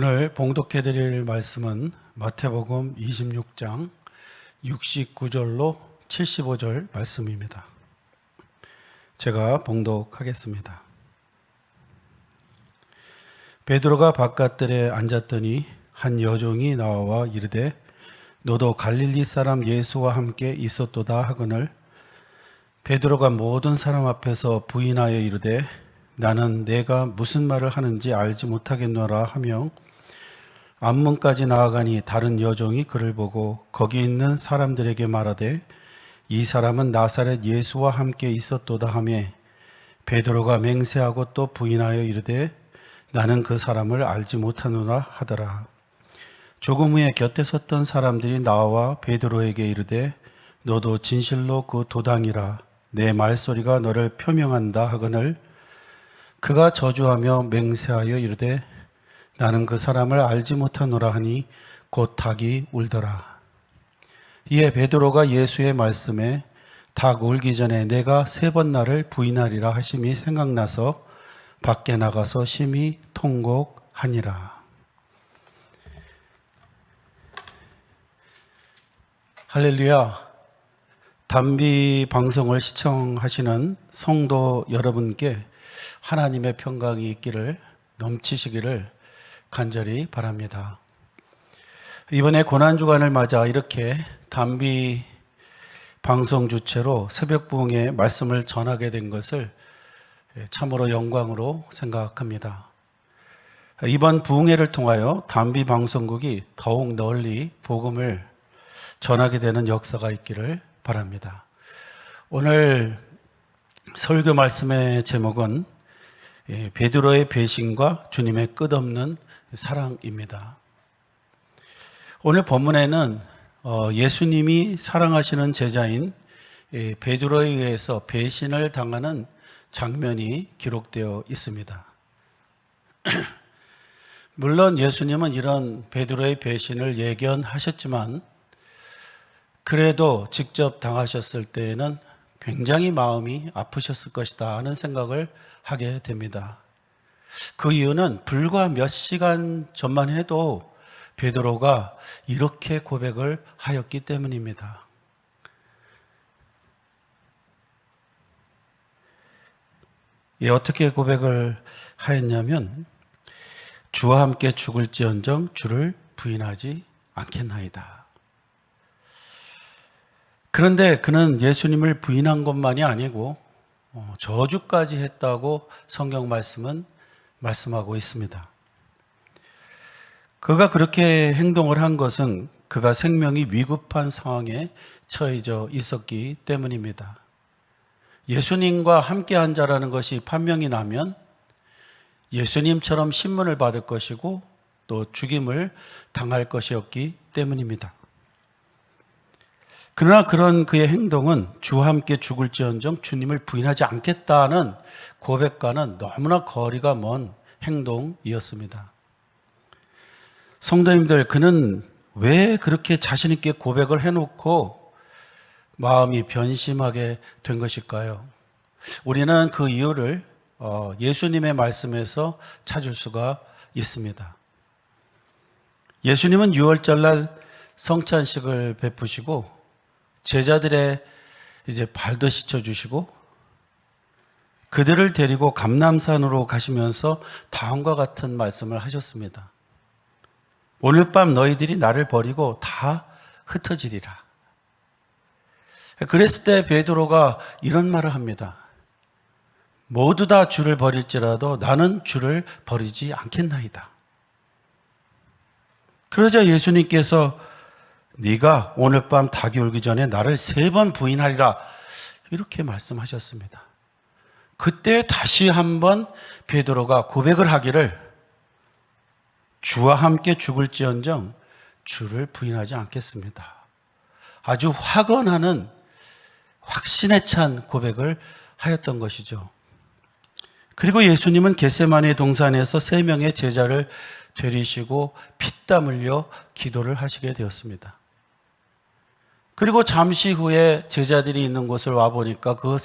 오늘 봉독해 드릴 말씀은 마태복음 26장 69절로 75절 말씀입니다. 제가 봉독하겠습니다. 베드로가 바깥들에 앉았더니 한 여종이 나와 이르되 너도 갈릴리 사람 예수와 함께 있었도다 하거늘 베드로가 모든 사람 앞에서 부인하여 이르되 나는 내가 무슨 말을 하는지 알지 못하겠노라 하며 앞문까지 나아가니 다른 여종이 그를 보고 거기 있는 사람들에게 말하되 이 사람은 나사렛 예수와 함께 있었도다 하며 베드로가 맹세하고 또 부인하여 이르되 나는 그 사람을 알지 못하노라 하더라. 조금 후에 곁에 섰던 사람들이 나와 베드로에게 이르되 너도 진실로 그 도당이라 내 말소리가 너를 표명한다 하거늘 그가 저주하며 맹세하여 이르되 나는 그 사람을 알지 못하노라 하니 곧 닭이 울더라. 이에 베드로가 예수의 말씀에 닭 울기 전에 내가 3번 나를 부인하리라 하심이 생각나서 밖에 나가서 심히 통곡하니라. 할렐루야. 단비 방송을 시청하시는 성도 여러분께 하나님의 평강이 있기를 넘치시기를 간절히 바랍니다. 이번에 고난주간을 맞아 이렇게 단비 방송 주체로 새벽 부흥의 말씀을 전하게 된 것을 참으로 영광으로 생각합니다. 이번 부흥회를 통하여 단비 방송국이 더욱 널리 복음을 전하게 되는 역사가 있기를 바랍니다. 오늘 설교 말씀의 제목은 베드로의 배신과 주님의 끝없는 사랑입니다. 오늘 본문에는 예수님이 사랑하시는 제자인 베드로에 의해서 배신을 당하는 장면이 기록되어 있습니다. 물론 예수님은 이런 베드로의 배신을 예견하셨지만 그래도 직접 당하셨을 때에는 굉장히 마음이 아프셨을 것이다 하는 생각을 하게 됩니다. 그 이유는 불과 몇 시간 전만 해도 베드로가 이렇게 고백을 하였기 때문입니다. 어떻게 고백을 하였냐면 주와 함께 죽을지언정 주를 부인하지 않겠나이다. 그런데 그는 예수님을 부인한 것만이 아니고 저주까지 했다고 성경 말씀은 말씀하고 있습니다. 그가 그렇게 행동을 한 것은 그가 생명이 위급한 상황에 처해져 있었기 때문입니다. 예수님과 함께한 자라는 것이 판명이 나면 예수님처럼 신문을 받을 것이고 또 죽임을 당할 것이었기 때문입니다. 그러나 그런 그의 행동은 주와 함께 죽을지언정 주님을 부인하지 않겠다는 고백과는 너무나 거리가 먼 행동이었습니다. 성도님들, 그는 왜 그렇게 자신 있게 고백을 해놓고 마음이 변심하게 된 것일까요? 우리는 그 이유를 예수님의 말씀에서 찾을 수가 있습니다. 예수님은 유월절날 성찬식을 베푸시고 제자들의 이제 발도 씻어주시고 그들을 데리고 감람산으로 가시면서 다음과 같은 말씀을 하셨습니다. 오늘 밤 너희들이 나를 버리고 다 흩어지리라. 그랬을 때 베드로가 이런 말을 합니다. 모두 다 주를 버릴지라도 나는 주를 버리지 않겠나이다. 그러자 예수님께서 네가 오늘 밤 닭이 울기 전에 나를 3번 부인하리라 이렇게 말씀하셨습니다. 그때 다시 한번 베드로가 고백을 하기를 주와 함께 죽을지언정 주를 부인하지 않겠습니다. 아주 확언하는 확신에 찬 고백을 하였던 것이죠. 그리고 예수님은 겟세마네 동산에서 3명의 제자를 데리시고 피땀 흘려 기도를 하시게 되었습니다. 그리고 잠시 후에 제자들이 있는 곳을 와보니까 그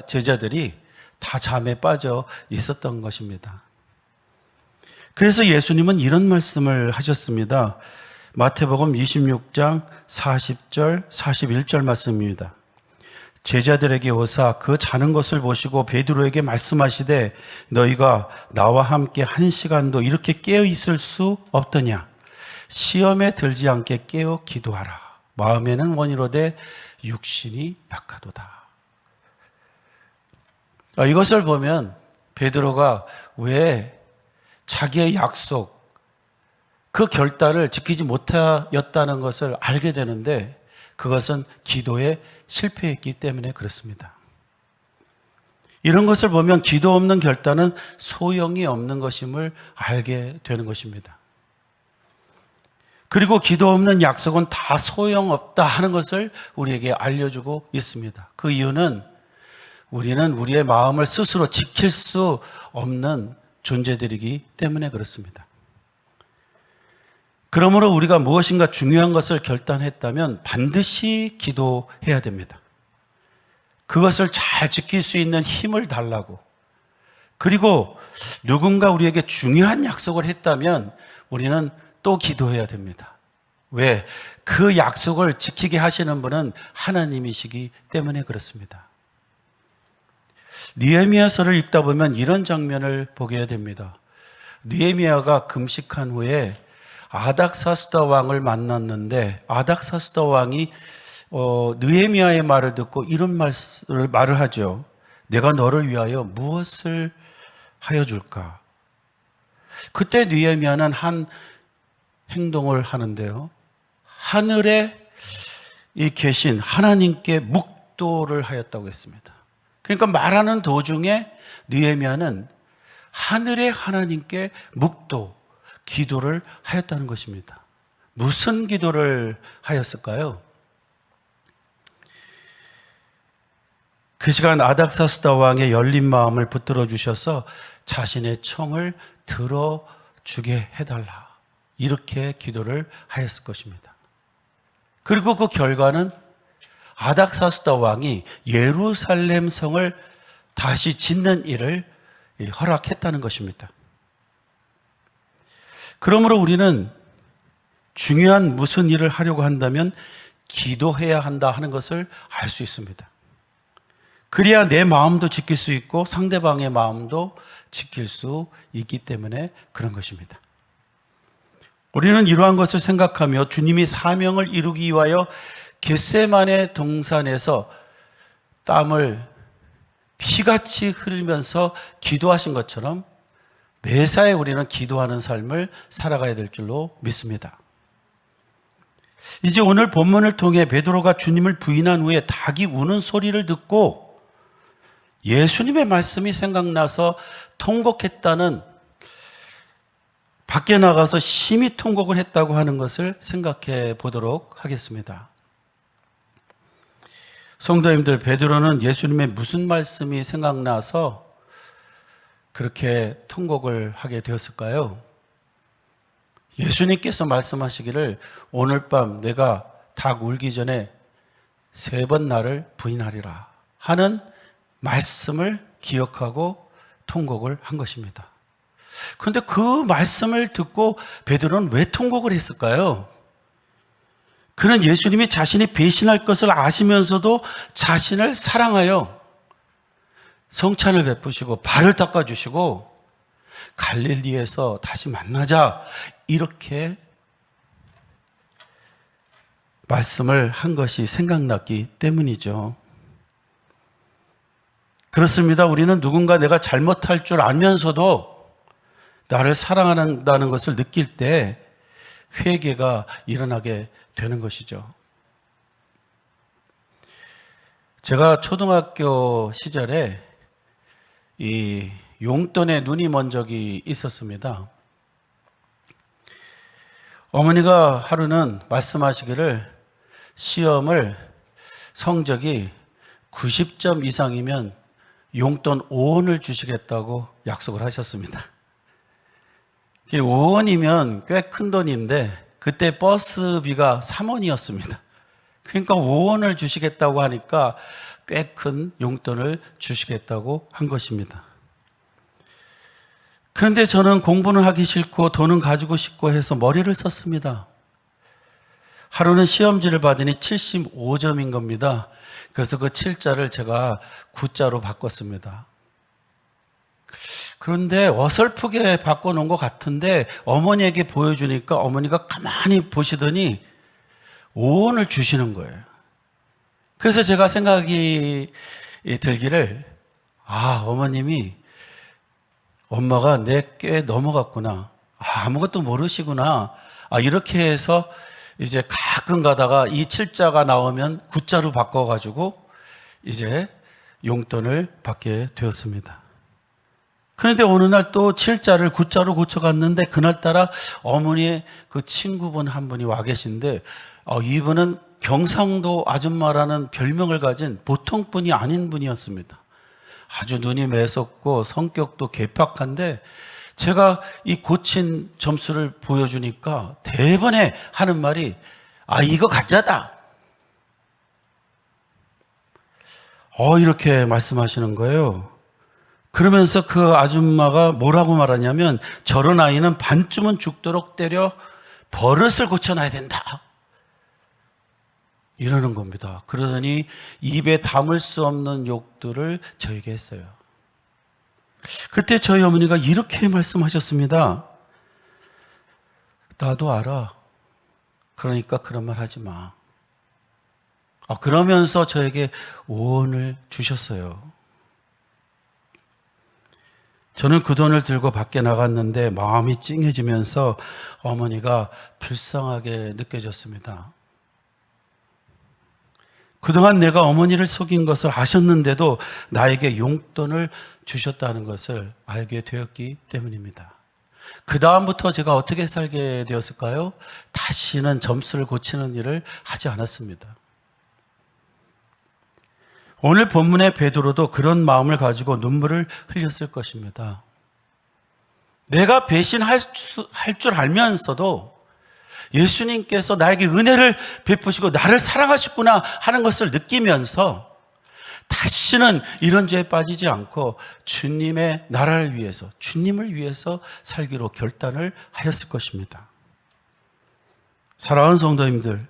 제자들이 다 잠에 빠져 있었던 것입니다. 그래서 예수님은 이런 말씀을 하셨습니다. 마태복음 26장 40절, 41절 말씀입니다. 제자들에게 오사 그 자는 것을 보시고 베드로에게 말씀하시되 너희가 나와 함께 1시간도 이렇게 깨어 있을 수 없더냐. 시험에 들지 않게 깨어 기도하라. 마음에는 원이로되 육신이 약하도다. 이것을 보면 베드로가 왜 자기의 약속, 그 결단을 지키지 못하였다는 것을 알게 되는데 그것은 기도에 실패했기 때문에 그렇습니다. 이런 것을 보면 기도 없는 결단은 소용이 없는 것임을 알게 되는 것입니다. 그리고 기도 없는 약속은 다 소용없다 하는 것을 우리에게 알려주고 있습니다. 그 이유는 우리는 우리의 마음을 스스로 지킬 수 없는 존재들이기 때문에 그렇습니다. 그러므로 우리가 무엇인가 중요한 것을 결단했다면 반드시 기도해야 됩니다. 그것을 잘 지킬 수 있는 힘을 달라고. 그리고 누군가 우리에게 중요한 약속을 했다면 우리는 또 기도해야 됩니다. 왜? 그 약속을 지키게 하시는 분은 하나님이시기 때문에 그렇습니다. 느헤미야서를 읽다 보면 이런 장면을 보게 됩니다. 느헤미야가 금식한 후에 아닥사스다 왕을 만났는데 아닥사스다 왕이 느헤미야의 말을 듣고 이런 말을 하죠. 내가 너를 위하여 무엇을 하여 줄까? 그때 느헤미야는 한 행동을 하는데요. 하늘에 계신 하나님께 묵도를 하였다고 했습니다. 그러니까 말하는 도중에 느헤미야는 하늘의 하나님께 묵도, 기도를 하였다는 것입니다. 무슨 기도를 하였을까요? 그 시간 아닥사스다 왕의 열린 마음을 붙들어 주셔서 자신의 청을 들어주게 해달라. 이렇게 기도를 하였을 것입니다. 그리고 그 결과는 아닥사스다 왕이 예루살렘 성을 다시 짓는 일을 허락했다는 것입니다. 그러므로 우리는 중요한 무슨 일을 하려고 한다면 기도해야 한다 하는 것을 알 수 있습니다. 그래야 내 마음도 지킬 수 있고 상대방의 마음도 지킬 수 있기 때문에 그런 것입니다. 우리는 이러한 것을 생각하며 주님이 사명을 이루기 위하여 겟세마네 동산에서 땀을 피같이 흘리면서 기도하신 것처럼 매사에 우리는 기도하는 삶을 살아가야 될 줄로 믿습니다. 이제 오늘 본문을 통해 베드로가 주님을 부인한 후에 닭이 우는 소리를 듣고 예수님의 말씀이 생각나서 통곡했다는, 밖에 나가서 심히 통곡을 했다고 하는 것을 생각해 보도록 하겠습니다. 성도님들, 베드로는 예수님의 무슨 말씀이 생각나서 그렇게 통곡을 하게 되었을까요? 예수님께서 말씀하시기를 오늘 밤 내가 닭 울기 전에 3번 나를 부인하리라 하는 말씀을 기억하고 통곡을 한 것입니다. 그런데 그 말씀을 듣고 베드로는 왜 통곡을 했을까요? 그는 예수님이 자신이 배신할 것을 아시면서도 자신을 사랑하여 성찬을 베푸시고 발을 닦아주시고 갈릴리에서 다시 만나자 이렇게 말씀을 한 것이 생각났기 때문이죠. 그렇습니다. 우리는 누군가 내가 잘못할 줄 알면서도 나를 사랑한다는 것을 느낄 때 회개가 일어나게 되는 것이죠. 제가 초등학교 시절에 이 용돈에 눈이 먼 적이 있었습니다. 어머니가 하루는 말씀하시기를 시험을 성적이 90점 이상이면 용돈 5원을 주시겠다고 약속을 하셨습니다. 5원이면 꽤 큰 돈인데 그때 버스비가 3원이었습니다. 그러니까 5원을 주시겠다고 하니까 꽤 큰 용돈을 주시겠다고 한 것입니다. 그런데 저는 공부는 하기 싫고 돈은 가지고 싶고 해서 머리를 썼습니다. 하루는 시험지를 받으니 75점인 겁니다. 그래서 그 7자를 제가 9자로 바꿨습니다. 그런데 어설프게 바꿔놓은 것 같은데 어머니에게 보여주니까 어머니가 가만히 보시더니 5원을 주시는 거예요. 그래서 제가 생각이 들기를, 어머님이 엄마가 내 꽤 넘어갔구나. 아무것도 모르시구나. 이렇게 해서 이제 가끔 가다가 이 7자가 나오면 9자로 바꿔가지고 이제 용돈을 받게 되었습니다. 그런데 어느 날 또 7자를 9자로 고쳐갔는데 그날따라 어머니의 그 친구분 한 분이 와 계신데 이분은 경상도 아줌마라는 별명을 가진 보통 분이 아닌 분이었습니다. 아주 눈이 매섭고 성격도 괴팍한데 제가 이 고친 점수를 보여주니까 대번에 하는 말이 이거 가짜다. 이렇게 말씀하시는 거예요. 그러면서 그 아줌마가 뭐라고 말하냐면 저런 아이는 반쯤은 죽도록 때려 버릇을 고쳐놔야 된다. 이러는 겁니다. 그러더니 입에 담을 수 없는 욕들을 저에게 했어요. 그때 저희 어머니가 이렇게 말씀하셨습니다. 나도 알아. 그러니까 그런 말 하지 마. 그러면서 저에게 5원을 주셨어요. 저는 그 돈을 들고 밖에 나갔는데 마음이 찡해지면서 어머니가 불쌍하게 느껴졌습니다. 그동안 내가 어머니를 속인 것을 아셨는데도 나에게 용돈을 주셨다는 것을 알게 되었기 때문입니다. 그 다음부터 제가 어떻게 살게 되었을까요? 다시는 점수를 고치는 일을 하지 않았습니다. 오늘 본문의 베드로도 그런 마음을 가지고 눈물을 흘렸을 것입니다. 내가 배신할 줄 알면서도 예수님께서 나에게 은혜를 베푸시고 나를 사랑하셨구나 하는 것을 느끼면서 다시는 이런 죄에 빠지지 않고 주님의 나라를 위해서, 주님을 위해서 살기로 결단을 하였을 것입니다. 사랑하는 성도님들,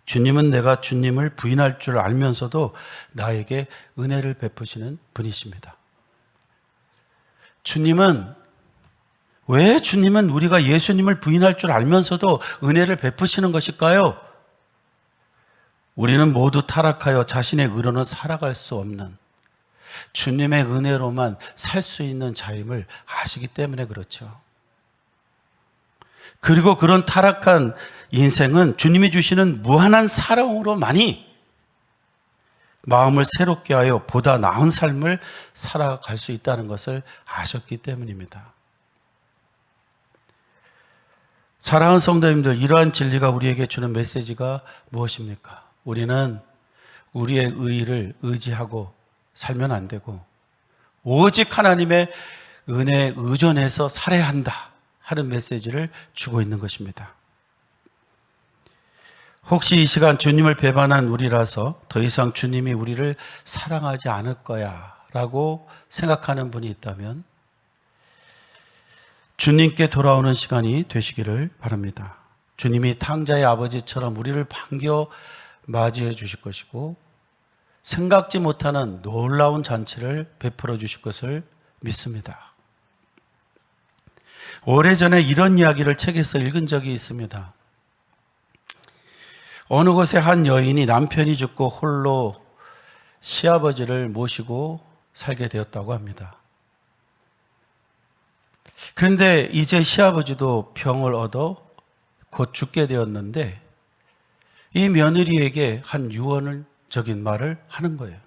주님은 내가 주님을 부인할 줄 알면서도 나에게 은혜를 베푸시는 분이십니다. 왜 주님은 우리가 예수님을 부인할 줄 알면서도 은혜를 베푸시는 것일까요? 우리는 모두 타락하여 자신의 의로는 살아갈 수 없는 주님의 은혜로만 살 수 있는 자임을 아시기 때문에 그렇죠. 그리고 그런 타락한 인생은 주님이 주시는 무한한 사랑으로만이 마음을 새롭게 하여 보다 나은 삶을 살아갈 수 있다는 것을 아셨기 때문입니다. 사랑하는 성도님들, 이러한 진리가 우리에게 주는 메시지가 무엇입니까? 우리는 우리의 의의를 의지하고 살면 안 되고 오직 하나님의 은혜에 의존해서 살아야 한다 하는 메시지를 주고 있는 것입니다. 혹시 이 시간 주님을 배반한 우리라서 더 이상 주님이 우리를 사랑하지 않을 거야 라고 생각하는 분이 있다면 주님께 돌아오는 시간이 되시기를 바랍니다. 주님이 탕자의 아버지처럼 우리를 반겨 맞이해 주실 것이고 생각지 못하는 놀라운 잔치를 베풀어 주실 것을 믿습니다. 오래전에 이런 이야기를 책에서 읽은 적이 있습니다. 어느 곳에 한 여인이 남편이 죽고 홀로 시아버지를 모시고 살게 되었다고 합니다. 그런데 이제 시아버지도 병을 얻어 곧 죽게 되었는데 이 며느리에게 한 유언적인 말을 하는 거예요.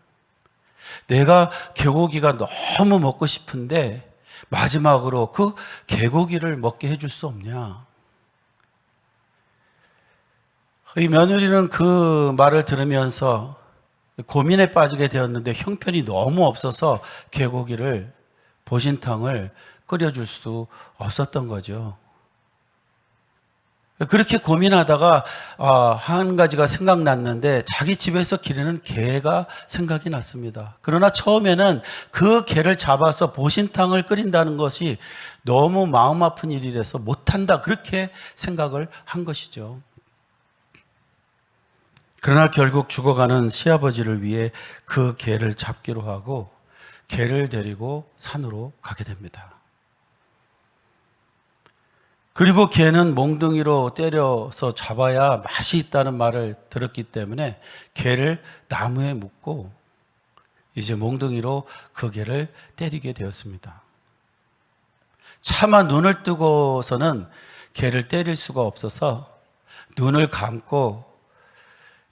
내가 개고기가 너무 먹고 싶은데 마지막으로 그 개고기를 먹게 해줄 수 없냐? 이 며느리는 그 말을 들으면서 고민에 빠지게 되었는데 형편이 너무 없어서 개고기를, 보신탕을 끓여줄 수 없었던 거죠. 그렇게 고민하다가 한 가지가 생각났는데 자기 집에서 기르는 개가 생각이 났습니다. 그러나 처음에는 그 개를 잡아서 보신탕을 끓인다는 것이 너무 마음 아픈 일이라서 못한다, 그렇게 생각을 한 것이죠. 그러나 결국 죽어가는 시아버지를 위해 그 개를 잡기로 하고 개를 데리고 산으로 가게 됩니다. 그리고 개는 몽둥이로 때려서 잡아야 맛이 있다는 말을 들었기 때문에 개를 나무에 묶고 이제 몽둥이로 그 개를 때리게 되었습니다. 차마 눈을 뜨고서는 개를 때릴 수가 없어서 눈을 감고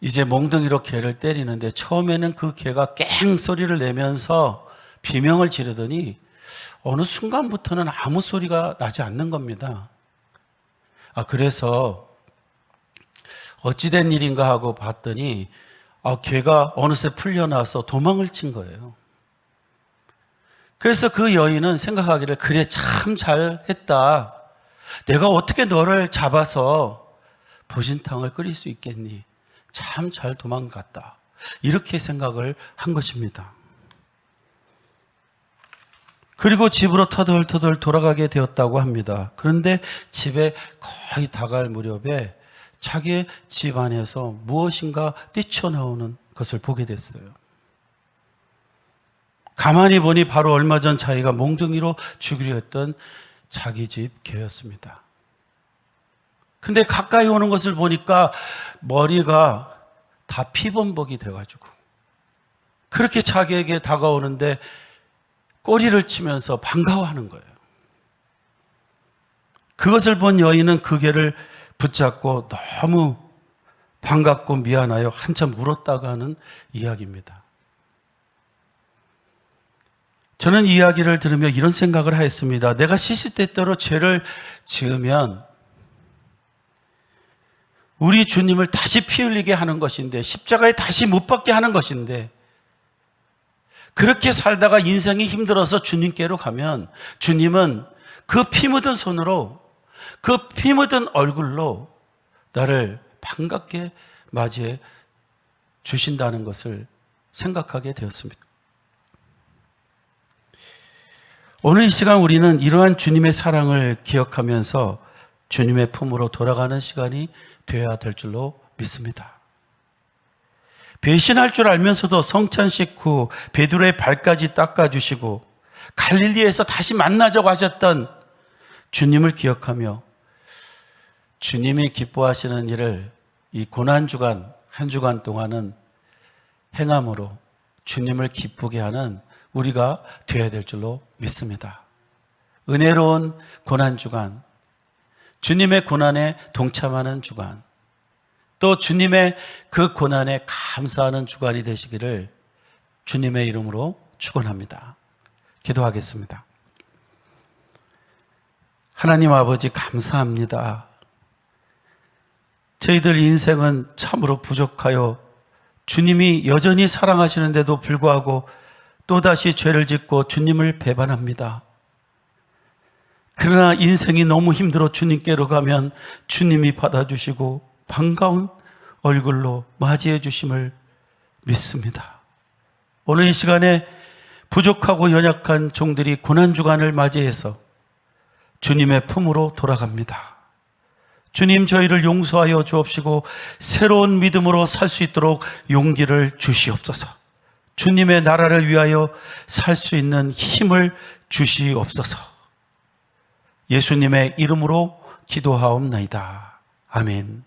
이제 몽둥이로 개를 때리는데 처음에는 그 개가 깽 소리를 내면서 비명을 지르더니 어느 순간부터는 아무 소리가 나지 않는 겁니다. 그래서 어찌된 일인가 하고 봤더니 개가 어느새 풀려나서 도망을 친 거예요. 그래서 그 여인은 생각하기를, 그래, 참 잘했다. 내가 어떻게 너를 잡아서 보신탕을 끓일 수 있겠니? 참 잘 도망갔다. 이렇게 생각을 한 것입니다. 그리고 집으로 터덜터덜 돌아가게 되었다고 합니다. 그런데 집에 거의 다갈 무렵에 자기의 집 안에서 무엇인가 뛰쳐나오는 것을 보게 됐어요. 가만히 보니 바로 얼마 전 자기가 몽둥이로 죽이려 했던 자기 집 개였습니다. 근데 가까이 오는 것을 보니까 머리가 다 피범벅이 돼가지고 그렇게 자기에게 다가오는데 꼬리를 치면서 반가워하는 거예요. 그것을 본 여인은 그 개를 붙잡고 너무 반갑고 미안하여 한참 울었다가 하는 이야기입니다. 저는 이 이야기를 들으며 이런 생각을 하였습니다. 내가 시시때때로 죄를 지으면 우리 주님을 다시 피 흘리게 하는 것인데, 십자가에 다시 못 박게 하는 것인데, 그렇게 살다가 인생이 힘들어서 주님께로 가면 주님은 그 피 묻은 손으로, 그 피 묻은 얼굴로 나를 반갑게 맞이해 주신다는 것을 생각하게 되었습니다. 오늘 이 시간 우리는 이러한 주님의 사랑을 기억하면서 주님의 품으로 돌아가는 시간이 되어야 될 줄로 믿습니다. 배신할 줄 알면서도 성찬식 후 베드로의 발까지 닦아주시고 갈릴리에서 다시 만나자고 하셨던 주님을 기억하며 주님이 기뻐하시는 일을 이 고난주간 한 주간 동안은 행함으로 주님을 기쁘게 하는 우리가 되어야 될 줄로 믿습니다. 은혜로운 고난주간, 주님의 고난에 동참하는 주간, 또 주님의 그 고난에 감사하는 주간이 되시기를 주님의 이름으로 축원합니다. 기도하겠습니다. 하나님 아버지, 감사합니다. 저희들 인생은 참으로 부족하여 주님이 여전히 사랑하시는데도 불구하고 또다시 죄를 짓고 주님을 배반합니다. 그러나 인생이 너무 힘들어 주님께로 가면 주님이 받아주시고 반가운 얼굴로 맞이해 주심을 믿습니다. 오늘 이 시간에 부족하고 연약한 종들이 고난주간을 맞이해서 주님의 품으로 돌아갑니다. 주님, 저희를 용서하여 주옵시고 새로운 믿음으로 살 수 있도록 용기를 주시옵소서. 주님의 나라를 위하여 살 수 있는 힘을 주시옵소서. 예수님의 이름으로 기도하옵나이다. 아멘.